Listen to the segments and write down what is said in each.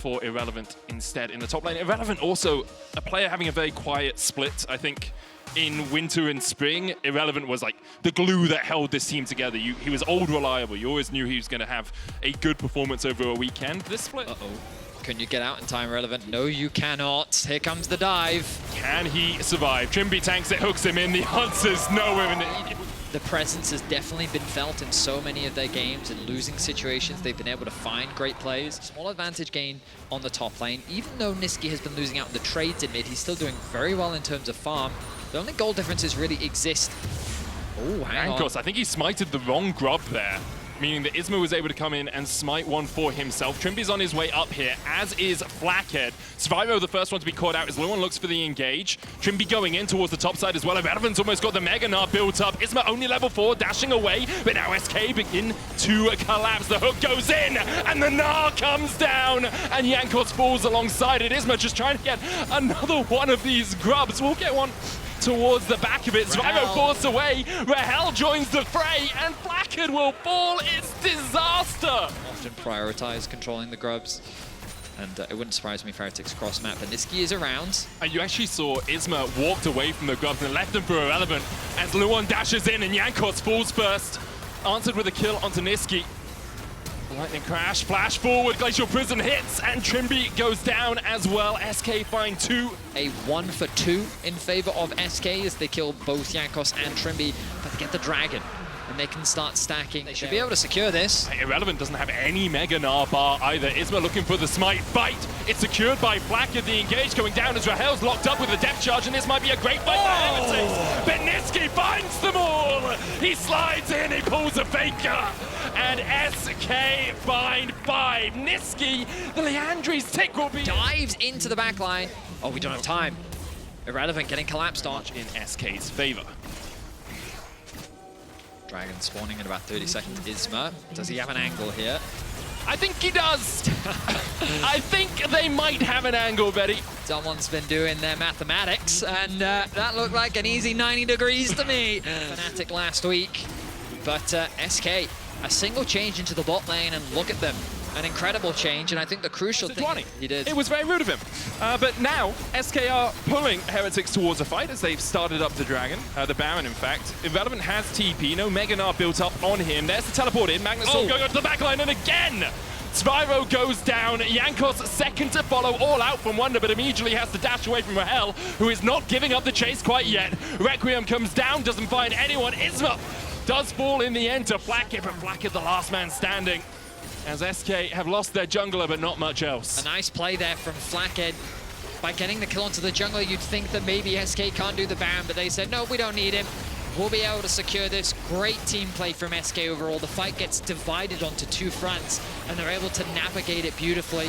for Irrelevant instead in the top lane. Irrelevant also a player having a very quiet split. I think in winter and spring, Irrelevant was like the glue that held this team together. He was old reliable. You always knew he was going to have a good performance over a weekend. This split... Can you get out in time, Irrelevant? No, you cannot. Here comes the dive. Can he survive? Trimby tanks it, hooks him in. The answer's no. The presence has definitely been felt in so many of their games. In losing situations, they've been able to find great plays. Small advantage gain on the top lane. Even though Niski has been losing out in the trades in mid, he's still doing very well in terms of farm. The only goal differences really exist. Oh, hang on. I think he smited the wrong grub there, meaning that Isma was able to come in and smite one for himself. Trimby's on his way up here, as is Flackhead. Spyro, the first one to be caught out, as Luan looks for the engage. Trimby going in towards the top side as well. Irrelevant's almost got the Mega Gnar built up. Isma only level 4, dashing away, but now SK begin to collapse. The hook goes in, and the Gnar comes down, and Jankos falls alongside it. Isma just trying to get another one of these grubs. We'll get one towards the back of it. Spyro forced away. Rahel joins the fray, and Flackhead will fall. It's disaster. Often prioritize controlling the grubs, and it wouldn't surprise me if Heretics cross map. But Niski is around. And you actually saw Isma walked away from the grubs and left them for Irrelevant as Luan dashes in and Jankos falls first. Answered with a kill onto Niski. Lightning crash, flash forward, Glacial Prison hits, and Trimby goes down as well. SK find 2. A 1 for 2 in favor of SK as they kill both Jankos and Trimby, but they get the dragon, and they can start stacking. They should be able to secure this. Irrelevant doesn't have any Mega Gnar bar either. Isma looking for the smite fight. It's secured by Flackhead. The engage going down as Rahel's locked up with a depth charge, and this might be a great fight for Heretics. But Niski finds them all. He slides in, he pulls a faker, and SK find 5. Niski, the Leandri's tick will be... Dives into the back line. Oh, we don't have time. Irrelevant getting collapsed on. In SK's favor. Dragon spawning in about 30 seconds. Isma, does he have an angle here? I think he does. I think they might have an angle, Betty. Someone's been doing their mathematics, and that looked like an easy 90 degrees to me. Fnatic last week. But SK, a single change into the bot lane, and look at them. An incredible change, and I think the crucial thing he did. It was very rude of him. But now, SK are pulling Heretics towards a fight as they've started up the Dragon, the Baron in fact. Irrelevant has TP, no Mega Gnar built up on him. There's the teleport in, Magnus going onto the backline, and again! Spyro goes down, Jankos second to follow, all out from Wonder, but immediately has to dash away from Rahel, who is not giving up the chase quite yet. Requiem comes down, doesn't find anyone. Isma does fall in the end to Flackhead, but Flackhead the last man standing, as SK have lost their jungler, but not much else. A nice play there from Flackhead. By getting the kill onto the jungler, you'd think that maybe SK can't do the Baron, but they said, no, we don't need him. We'll be able to secure this. Great team play from SK overall. The fight gets divided onto 2 fronts, and they're able to navigate it beautifully.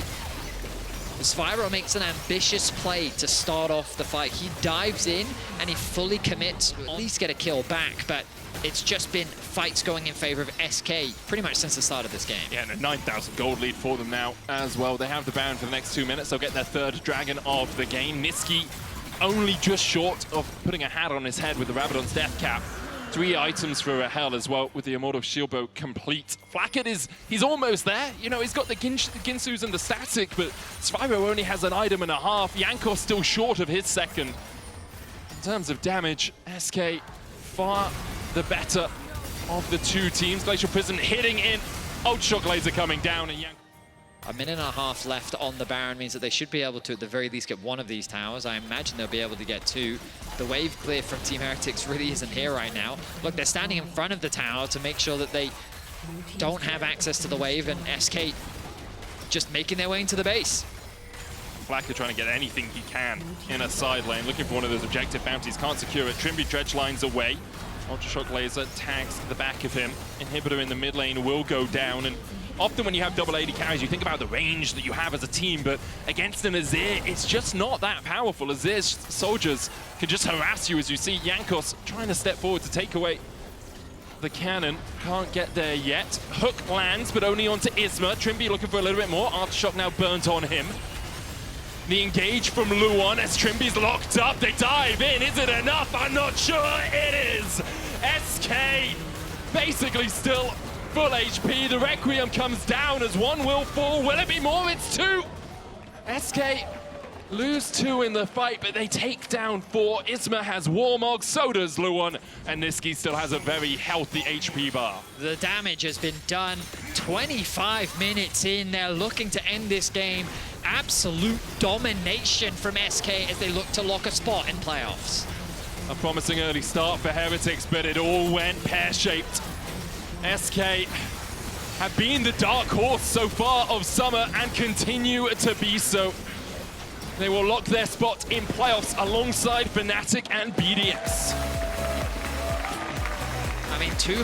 Spyro makes an ambitious play to start off the fight. He dives in, and he fully commits to at least get a kill back, but it's just been fights going in favor of SK pretty much since the start of this game. Yeah, and a 9,000 gold lead for them now as well. They have the Baron for the next 2 minutes. They'll get their 3rd Dragon of the game. Niski only just short of putting a hat on his head with the Rabadon's death cap. 3 items for Rahel as well with the Immortal Shield Bow complete. Flackhead he's almost there. You know, he's got the Ginsus and the static, but Spyro only has an item and a half. Jankos still short of his 2nd. In terms of damage, SK far the better of the 2 teams. Glacial Prison hitting in. Ultra Laser coming down, and a minute and a half left on the Baron means that they should be able to, at the very least, get 1 of these towers. I imagine they'll be able to get 2. The wave clear from Team Heretics really isn't here right now. Look, they're standing in front of the tower to make sure that they don't have access to the wave, and SK just making their way into the base. Flacker trying to get anything he can in a side lane, looking for one of those objective bounties, can't secure it. Trimby dredge lines away. Ultra Shock Laser tags the back of him. Inhibitor in the mid lane will go down, and often when you have double AD carries, you think about the range that you have as a team, but against an Azir, it's just not that powerful. Azir's soldiers can just harass you, as you see Jankos trying to step forward to take away the cannon. Can't get there yet. Hook lands, but only onto Isma. Trimby looking for a little bit more. Aftershock now burnt on him. The engage from Luan as Trimby's locked up. They dive in. Is it enough? I'm not sure it is. SK basically still full HP. The Requiem comes down as 1 will fall. Will it be more? It's 2. SK lose 2 in the fight, but they take down 4. Isma has Warmog, so does Luan, and Niski still has a very healthy HP bar. The damage has been done. 25 minutes in, they're looking to end this game. Absolute domination from SK as they look to lock a spot in playoffs. A promising early start for Heretics, but it all went pear-shaped. SK have been the dark horse so far of summer and continue to be so. They will lock their spot in playoffs alongside Fnatic and BDS. I mean, two